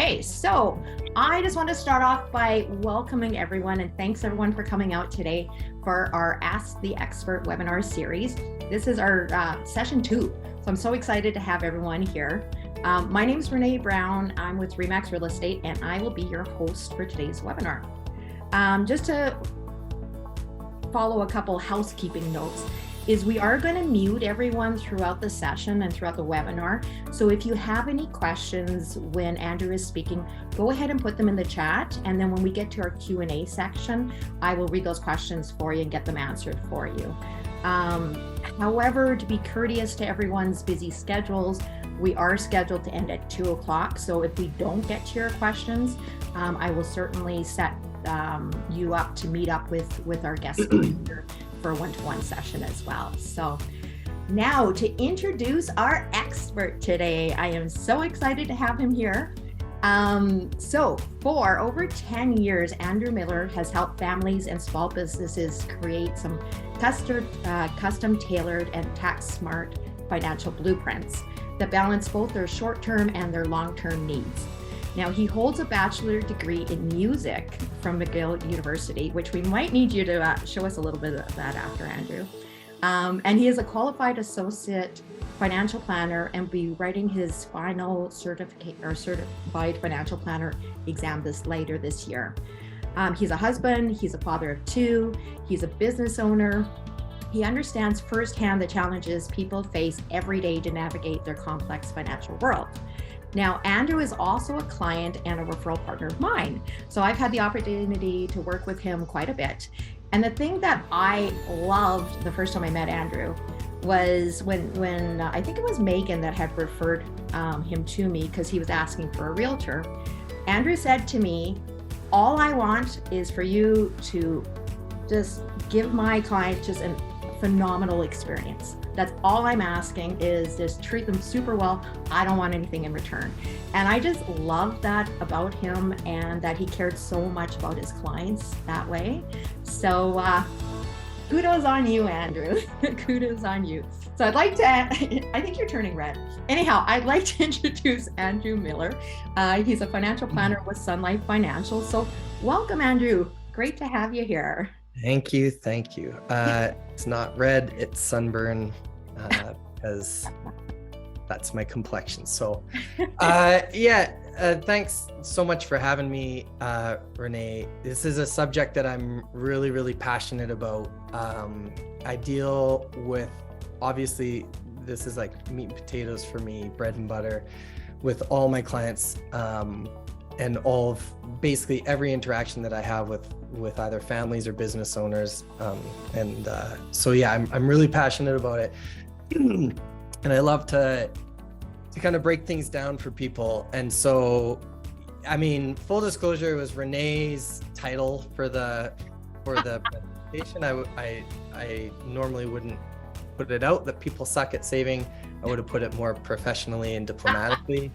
Okay, so I just want to start off by welcoming everyone and thanks everyone for coming out today for our Ask the Expert webinar series. This is our session 2, so I'm so excited to have everyone here. My name is Renee Brown. I'm with Remax Real Estate and I will be your host for today's webinar. Just to follow a couple housekeeping notes is we are going to mute everyone throughout the session and throughout the webinar. So if you have any questions when Andrew is speaking, go ahead and put them in the chat. And then when we get to our Q&A section, I will read those questions for you and get them answered for you. However, to be courteous to everyone's busy schedules, we are scheduled to end at 2 o'clock. So if we don't get to your questions, I will certainly set you up to meet up with our guest speaker for a one-to-one session as well. So now to introduce our expert today, I am so excited to have him here. So for over 10 years, Andrew Miller has helped families and small businesses create some custom tailored and tax smart financial blueprints that balance both their short-term and their long-term needs. Now, he holds a bachelor degree in music from McGill University, which we might need you to show us a little bit of that after, Andrew. And he is a qualified associate financial planner and will be writing his final certified financial planner exam later this year. He's a husband, he's a father of 2, he's a business owner. He understands firsthand the challenges people face every day to navigate their complex financial world. Now, Andrew is also a client and a referral partner of mine. So I've had the opportunity to work with him quite a bit. And the thing that I loved the first time I met Andrew was when I think it was Megan that had referred him to me because he was asking for a realtor. Andrew said to me, all I want is for you to just give my client just a phenomenal experience. That's all I'm asking is just treat them super well. I don't want anything in return. And I just love that about him and that he cared so much about his clients that way. So kudos on you, Andrew. Kudos on you. So I'd like to, I think you're turning red. Anyhow, I'd like to introduce Andrew Miller. He's a financial planner with Sun Life Financial. So welcome, Andrew. Great to have you here. Thank you. It's not red, it's sunburn, because that's my complexion. So thanks so much for having me, Renee. This is a subject that I'm really, really passionate about. I deal with, obviously, this is like meat and potatoes for me, bread and butter, with all my clients, and all of basically every interaction that I have with either families or business owners. So yeah, I'm really passionate about it. And I love to kind of break things down for people. And so, I mean, full disclosure, it was Renee's title for the presentation. I normally wouldn't put it out that people suck at saving. I would have put it more professionally and diplomatically.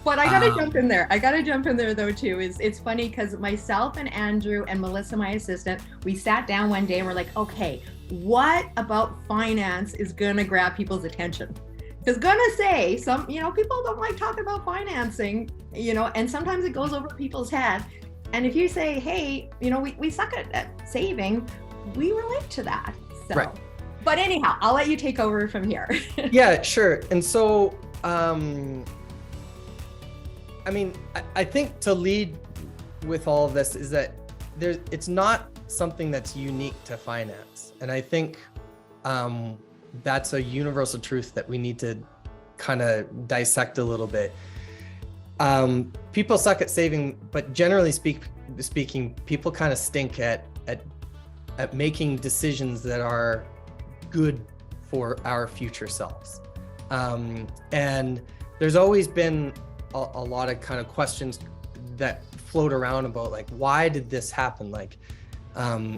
But I gotta jump in there. I gotta jump in there though too. It's funny because myself and Andrew and Melissa, my assistant, we sat down one day and we're like, okay, what about finance is gonna grab people's attention? Because gonna say some, people don't like talking about financing, and sometimes it goes over people's head. And if you say, hey, we suck at saving, we relate to that. So. Right. But anyhow, I'll let you take over from here. Yeah, sure. And so, I think to lead with all of this is that it's not something that's unique to finance. And I think that's a universal truth that we need to kind of dissect a little bit. People suck at saving, but generally speaking, people kind of stink at making decisions that are good for our future selves. And there's always been a lot of kind of questions that float around about like, why did this happen? Like,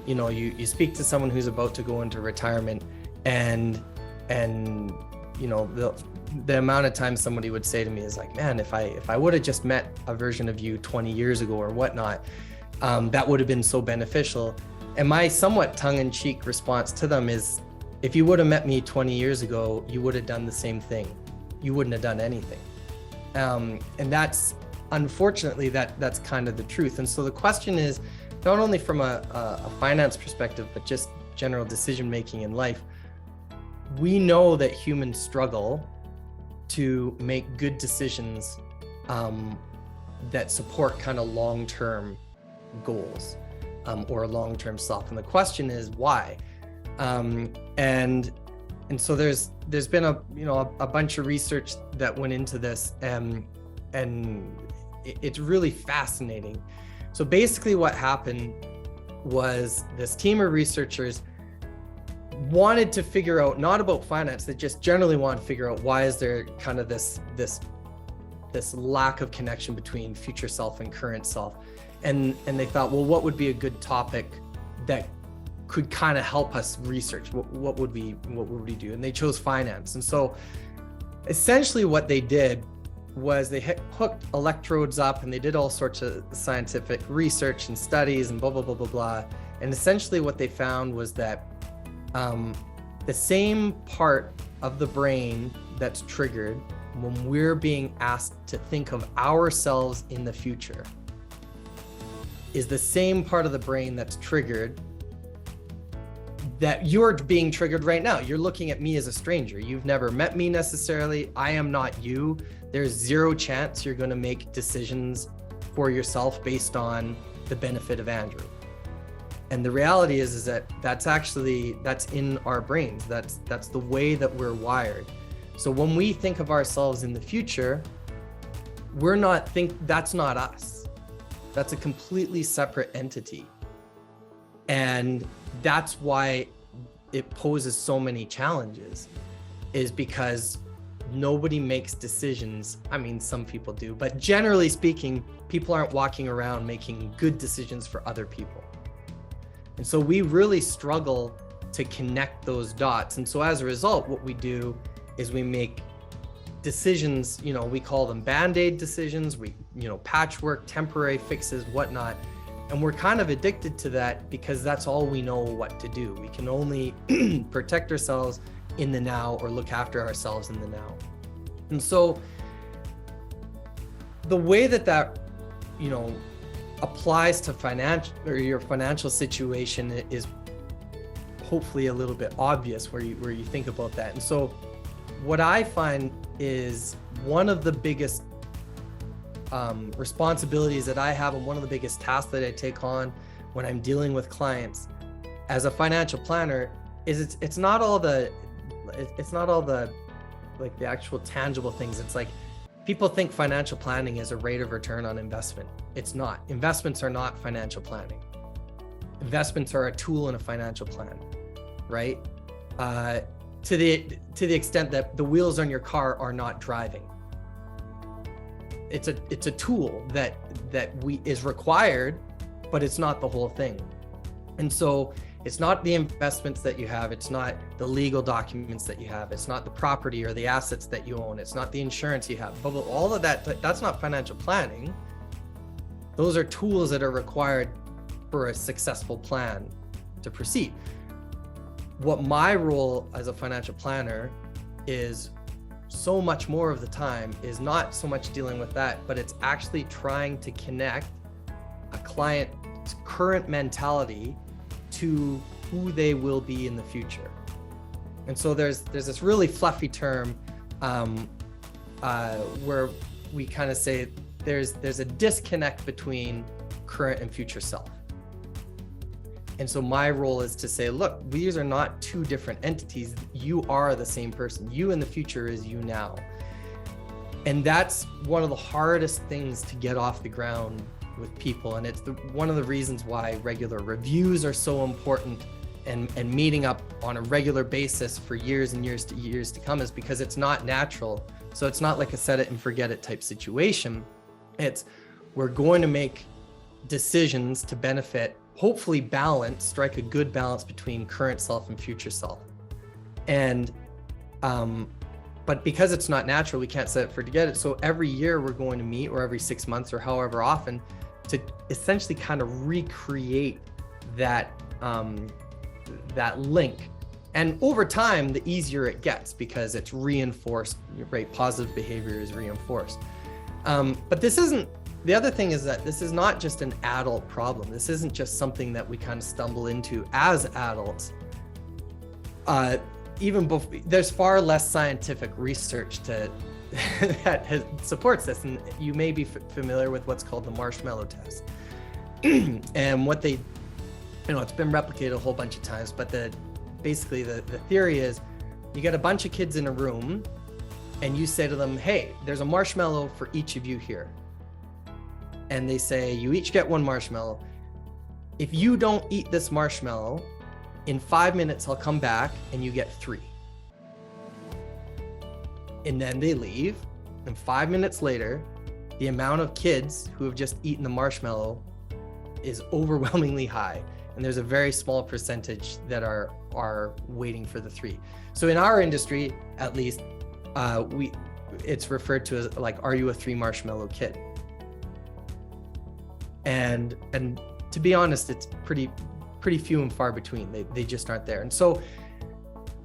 you speak to someone who's about to go into retirement and the amount of times somebody would say to me is like, man, if I would have just met a version of you 20 years ago or whatnot, that would have been so beneficial. And my somewhat tongue-in-cheek response to them is, if you would have met me 20 years ago, you would have done the same thing. You wouldn't have done anything. And that's unfortunately that's kind of the truth. And so the question is, not only from a finance perspective, but just general decision making in life, we know that humans struggle to make good decisions that support kind of long-term goals or long-term self. And the question is why? And so there's been a bunch of research that went into this, and it's really fascinating. So basically what happened was this team of researchers wanted to figure out, not about finance, they just generally want to figure out why is there kind of this lack of connection between future self and current self. And they thought, well, what would be a good topic that could kind of help us research? What would we do? And they chose finance. And so essentially what they did was they hooked electrodes up, and they did all sorts of scientific research and studies and blah, blah, blah, blah, blah. And essentially what they found was that the same part of the brain that's triggered when we're being asked to think of ourselves in the future is the same part of the brain that's triggered that you're being triggered right now. You're looking at me as a stranger. You've never met me necessarily. I am not you. There's zero chance you're going to make decisions for yourself based on the benefit of Andrew. And the reality is that that's in our brains. That's the way that we're wired. So when we think of ourselves in the future, that's not us. That's a completely separate entity. And that's why it poses so many challenges, is because nobody makes decisions. I mean, some people do, but generally speaking, people aren't walking around making good decisions for other people. And so we really struggle to connect those dots. And so as a result, what we do is we make decisions, we call them Band-Aid decisions, patchwork, temporary fixes, whatnot. And we're kind of addicted to that because that's all we know what to do. We can only protect ourselves in the now or look after ourselves in the now. And so the way that applies to your financial situation is hopefully a little bit obvious where you think about that. And so what I find is one of the biggest responsibilities that I have, and one of the biggest tasks that I take on when I'm dealing with clients as a financial planner, is it's not all the like the actual tangible things. It's like people think financial planning is a rate of return on investment. It's not. Investments are not financial planning. Investments are a tool in a financial plan, right? To the extent that the wheels on your car are not driving. It's a tool that is required, but it's not the whole thing. And so it's not the investments that you have, it's not the legal documents that you have, it's not the property or the assets that you own, it's not the insurance you have, but all of that's not financial planning. Those are tools that are required for a successful plan to proceed. What my role as a financial planner is, so much more of the time, is not so much dealing with that, but it's actually trying to connect a client's current mentality to who they will be in the future. And so there's this really fluffy term where we kind of say there's a disconnect between current and future self. And so my role is to say, look, these are not two different entities. You are the same person. You in the future is you now. And that's one of the hardest things to get off the ground with people. And it's one of the reasons why regular reviews are so important, and meeting up on a regular basis for years and years to come, is because it's not natural. So it's not like a set it and forget it type situation. We're going to make decisions to benefit, hopefully strike a good balance between current self and future self. And but because it's not natural, we can't set it forget it. So every year we're going to meet, or every 6 months or however often, to essentially kind of recreate that link. And over time, the easier it gets, because it's reinforced, right? Positive behavior is reinforced. But this isn't, the other thing is that this is not just an adult problem. This isn't just something that we kind of stumble into as adults. There's far less scientific research that supports this. And you may be familiar with what's called the marshmallow test. And what they, it's been replicated a whole bunch of times, but basically the theory is you get a bunch of kids in a room and you say to them, hey, there's a marshmallow for each of you here. And they say, you each get one marshmallow. If you don't eat this marshmallow, in 5 minutes, I'll come back and you get 3. And then they leave. And 5 minutes later, the amount of kids who have just eaten the marshmallow is overwhelmingly high. And there's a very small percentage that are waiting for the 3. So in our industry, at least, it's referred to as like, are you a 3 marshmallow kid? And to be honest, it's pretty few and far between. They just aren't there. And so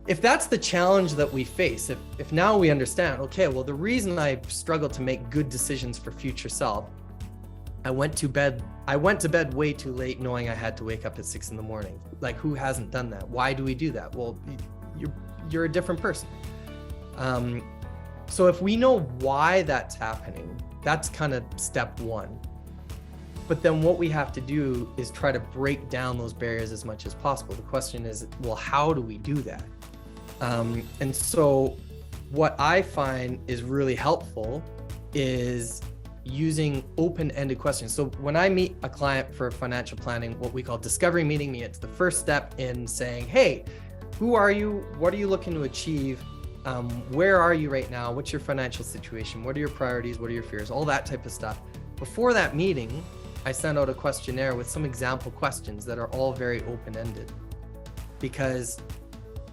if that's the challenge that we face, if now we understand, okay, well, the reason I struggle to make good decisions for future self, I went to bed way too late knowing I had to wake up at 6 a.m. Like, who hasn't done that? Why do we do that? Well, you're a different person. So if we know why that's happening, that's kind of step one. But then what we have to do is try to break down those barriers as much as possible. The question is, well, how do we do that? And so what I find is really helpful is using open-ended questions. So when I meet a client for financial planning, what we call discovery meeting me, it's the first step in saying, hey, who are you? What are you looking to achieve? Where are you right now? What's your financial situation? What are your priorities? What are your fears? All that type of stuff. Before that meeting, I send out a questionnaire with some example questions that are all very open-ended, because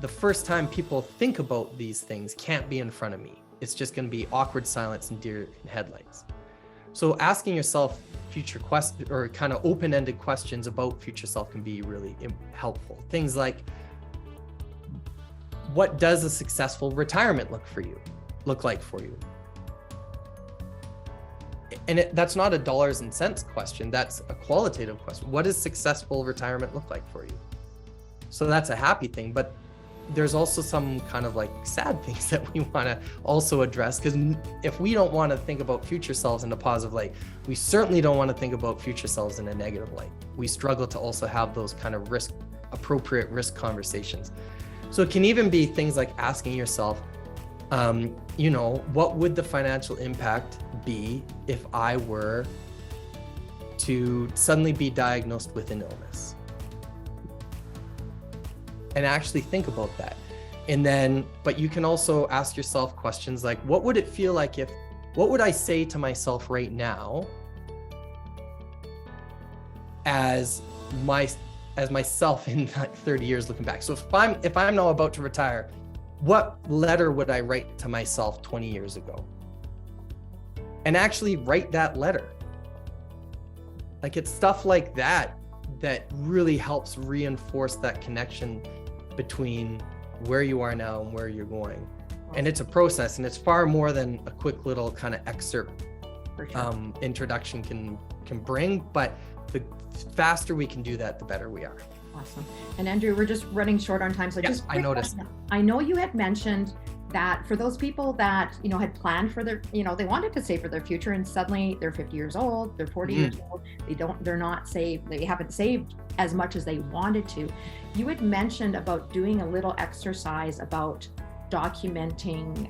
the first time people think about these things can't be in front of me. It's just going to be awkward silence and deer in headlights. So asking yourself future questions or kind of open-ended questions about future self can be really helpful. Things like, what does a successful retirement look like for you? And that's not a dollars and cents question. That's a qualitative question. What does successful retirement look like for you? So that's a happy thing, but there's also some kind of like sad things that we want to also address, because if we don't want to think about future selves in a positive light, we certainly don't want to think about future selves in a negative light. We struggle to also have those kind of appropriate risk conversations. So it can even be things like asking yourself, what would the financial impact be if I were to suddenly be diagnosed with an illness? And actually think about that. And then, but you can also ask yourself questions like, what would it feel like what would I say to myself right now as myself in like 30 years looking back? So if I'm now about to retire, what letter would I write to myself 20 years ago? And actually write that letter. Like, it's stuff like that that really helps reinforce that connection between where you are now and where you're going. And it's a process, and it's far more than a quick little kind of excerpt introduction can bring, but the faster we can do that, the better we are. Awesome. And Andrew, we're just running short on time. So yeah, just I noticed. I know you had mentioned that for those people that, had planned for their, they wanted to save for their future, and suddenly they're 50 years old, they're 40 years old, they're not saved, they haven't saved as much as they wanted to. You had mentioned about doing a little exercise about documenting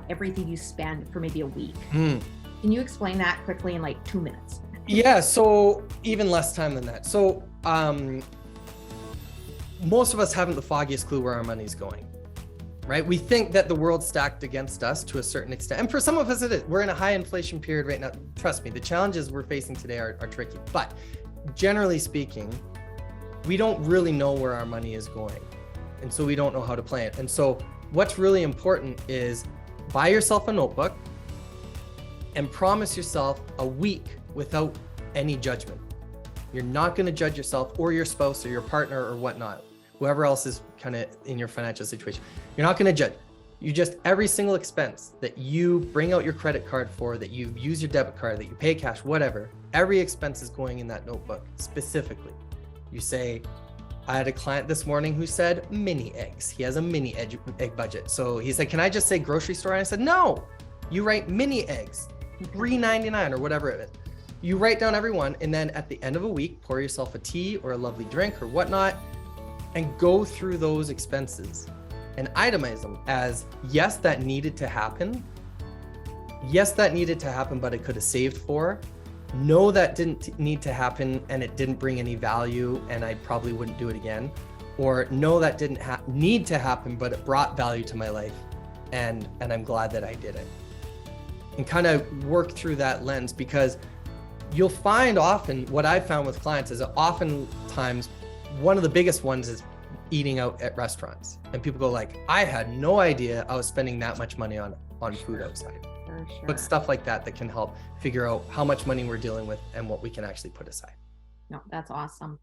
everything you spend for maybe a week. Can you explain that quickly in like 2 minutes? Yeah, so even less time than that. So most of us haven't the foggiest clue where our money's going, right? We think that the world's stacked against us to a certain extent. And for some of us it is. We're in a high inflation period right now. Trust me, the challenges we're facing today are tricky. But generally speaking, we don't really know where our money is going. And so we don't know how to plan it. And so what's really important is buy yourself a notebook and promise yourself a week without any judgment. You're not going to judge yourself or your spouse or your partner or whatnot, whoever else is kind of in your financial situation. You're not going to judge. You just, every single expense that you bring out your credit card for, that you use your debit card, that you pay cash, whatever, every expense is going in that notebook specifically. You say, I had a client this morning who said mini eggs. He has a mini egg budget. So he said, can I just say grocery store? And I said, no, you write mini eggs, $3.99 or whatever it is. You write down every one, and then at the end of a week, pour yourself a tea or a lovely drink or whatnot, and go through those expenses and itemize them as, yes, that needed to happen. Yes, that needed to happen, but it could have saved for. No, that didn't need to happen and it didn't bring any value and I probably wouldn't do it again. Or no, that didn't need to happen, but it brought value to my life and I'm glad that I did it. And kind of work through that lens, because you'll find often, what I've found with clients is that oftentimes one of the biggest ones is eating out at restaurants. And people go like, I had no idea I was spending that much money on food outside. For sure. But stuff like that can help figure out how much money we're dealing with and what we can actually put aside. No, that's awesome.